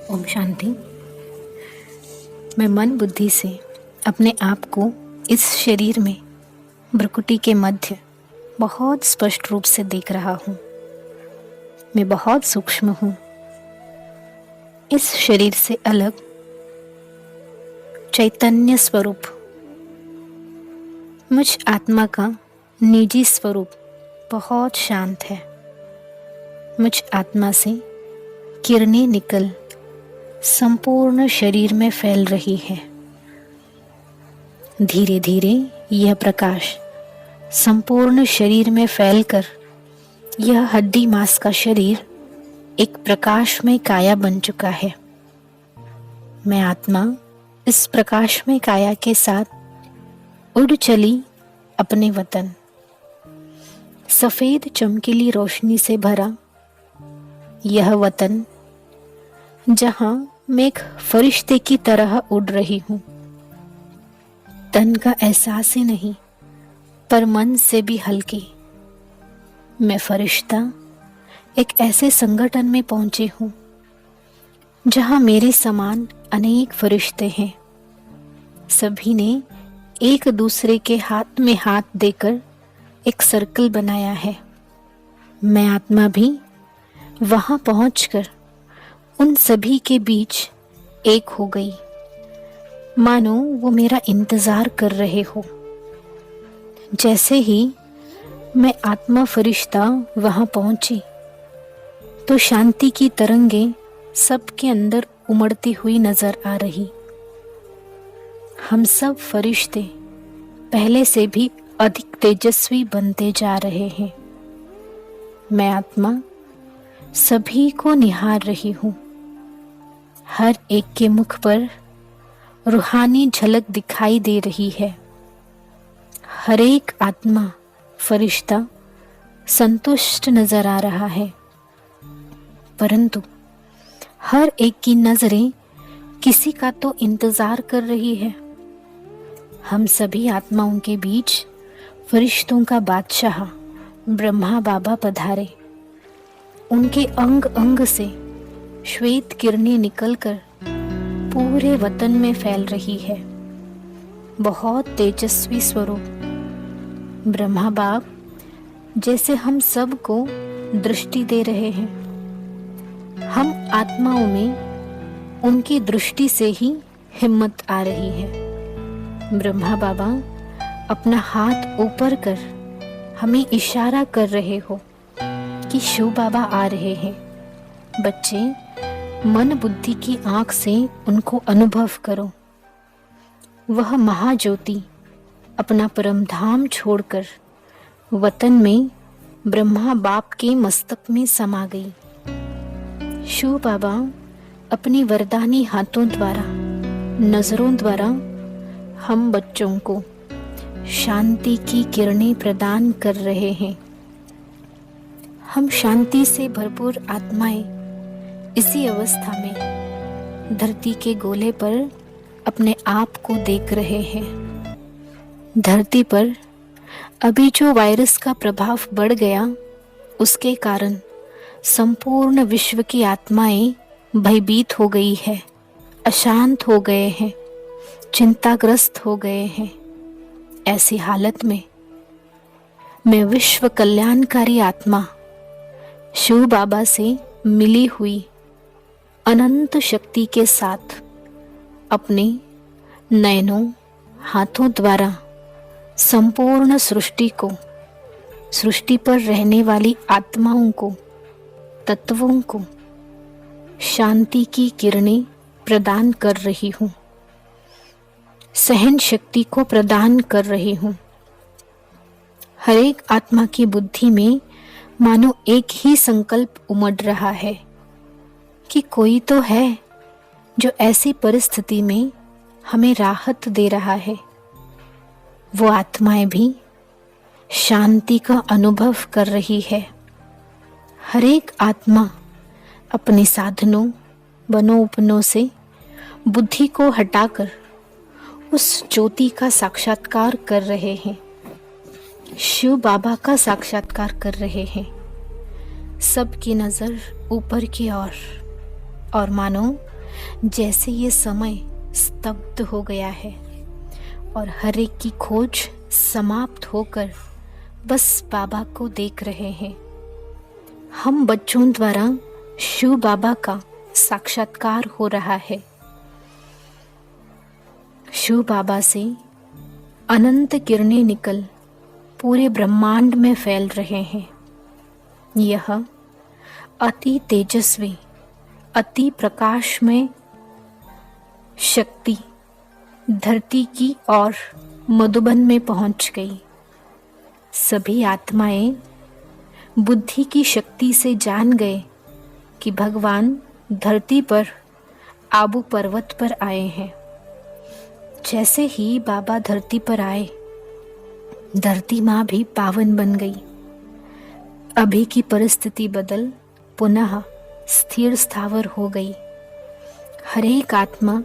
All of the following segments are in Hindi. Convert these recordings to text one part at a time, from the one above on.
ओम शांति। मैं मन बुद्धि से अपने आप को इस शरीर में भ्रुकुटी के मध्य बहुत स्पष्ट रूप से देख रहा हूँ। मैं बहुत सूक्ष्म हूँ। इस शरीर से अलग चैतन्य स्वरूप, मुझ आत्मा का निजी स्वरूप बहुत शांत है। मुझ आत्मा से किरणें निकल संपूर्ण शरीर में फैल रही है। धीरे धीरे यह प्रकाश संपूर्ण शरीर में फैलकर यह हड्डी मांस का शरीर एक प्रकाशमय काया बन चुका है। मैं आत्मा इस प्रकाशमय काया के साथ उड़ चली अपने वतन। सफेद चमकीली रोशनी से भरा यह वतन, जहां मैं एक फरिश्ते की तरह उड़ रही हूँ। तन का एहसास ही नहीं, पर मन से भी हल्की। मैं फरिश्ता एक ऐसे संगठन में पहुंची हूँ जहां मेरे समान अनेक फरिश्ते हैं। सभी ने एक दूसरे के हाथ में हाथ देकर एक सर्कल बनाया है। मैं आत्मा भी वहां पहुंचकर उन सभी के बीच एक हो गई, मानो वो मेरा इंतजार कर रहे हो। जैसे ही मैं आत्मा फरिश्ता वहां पहुंची तो शांति की तरंगें सबके अंदर उमड़ती हुई नजर आ रही। हम सब फरिश्ते पहले से भी अधिक तेजस्वी बनते जा रहे हैं। मैं आत्मा सभी को निहार रही हूँ। हर एक के मुख पर रूहानी झलक दिखाई दे रही है। हर एक आत्मा फरिश्ता संतुष्ट नजर आ रहा है, परंतु हर एक की नजरें किसी का तो इंतजार कर रही है। हम सभी आत्माओं के बीच फरिश्तों का बादशाह ब्रह्मा बाबा पधारे। उनके अंग अंग से श्वेत किरणें निकलकर पूरे वतन में फैल रही है। बहुत तेजस्वी स्वरूप ब्रह्मा बाप जैसे हम सब को दृष्टि दे रहे हैं। हम आत्माओं में उनकी दृष्टि से ही हिम्मत आ रही है। ब्रह्मा बाबा अपना हाथ ऊपर कर हमें इशारा कर रहे हो कि शिव बाबा आ रहे हैं। बच्चे, मन बुद्धि की आंख से उनको अनुभव करो। वह महाज्योति अपना परम धाम छोड़कर वतन में ब्रह्मा बाप के मस्तक में समा गई। शिव बाबा अपनी वरदानी हाथों द्वारा, नजरों द्वारा हम बच्चों को शांति की किरणें प्रदान कर रहे हैं। हम शांति से भरपूर आत्माएं इसी अवस्था में धरती के गोले पर अपने आप को देख रहे हैं। धरती पर अभी जो वायरस का प्रभाव बढ़ गया, उसके कारण संपूर्ण विश्व की आत्माएं भयभीत हो गई है, अशांत हो गए हैं, चिंताग्रस्त हो गए हैं। ऐसी हालत में मैं विश्व कल्याणकारी आत्मा शिव बाबा से मिली हुई अनंत शक्ति के साथ अपने नयनों, हाथों द्वारा संपूर्ण सृष्टि को, सृष्टि पर रहने वाली आत्माओं को, तत्वों को शांति की किरणें प्रदान कर रही हूँ। सहन शक्ति को प्रदान कर रही हूँ। हर एक आत्मा की बुद्धि में मानो एक ही संकल्प उमड़ रहा है कि कोई तो है जो ऐसी परिस्थिति में हमें राहत दे रहा है। वो आत्माएं भी शांति का अनुभव कर रही है। हर एक आत्मा अपने साधनों, बनोपनों से बुद्धि को हटाकर उस ज्योति का साक्षात्कार कर रहे हैं। शिव बाबा का साक्षात्कार कर रहे हैं। सबकी नजर ऊपर की ओर और मानो जैसे ये समय स्तब्ध हो गया है और हर एक की खोज समाप्त होकर बस बाबा को देख रहे हैं। हम बच्चों द्वारा शिव बाबा का साक्षात्कार हो रहा है। शिव बाबा से अनंत किरणें निकल पूरे ब्रह्मांड में फैल रहे हैं। यह अति तेजस्वी, अति प्रकाशमय शक्ति धरती की और मधुबन में पहुंच गई। सभी आत्माएं बुद्धि की शक्ति से जान गए कि भगवान धरती पर आबू पर्वत पर आए हैं। जैसे ही बाबा धरती पर आए, धरती माँ भी पावन बन गई। अभी की परिस्थिति बदल पुनः स्थिर स्थावर हो गई। हर एक आत्मा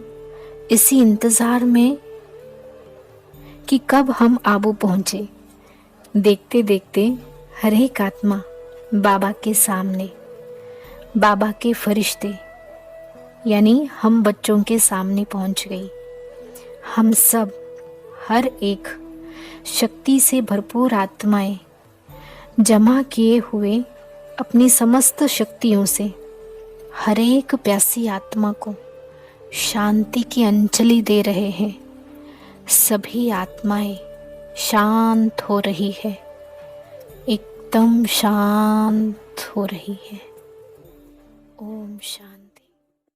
इसी इंतजार में कि कब हम आबू पहुंचे। देखते देखते हर एक आत्मा बाबा के सामने, बाबा के फरिश्ते यानी हम बच्चों के सामने पहुंच गई। हम सब, हर एक शक्ति से भरपूर आत्माएं जमा किए हुए अपनी समस्त शक्तियों से हर एक प्यासी आत्मा को शांति की अंजलि दे रहे हैं। सभी आत्माएं शांत हो रही है, एकदम शांत हो रही है। ओम शांति।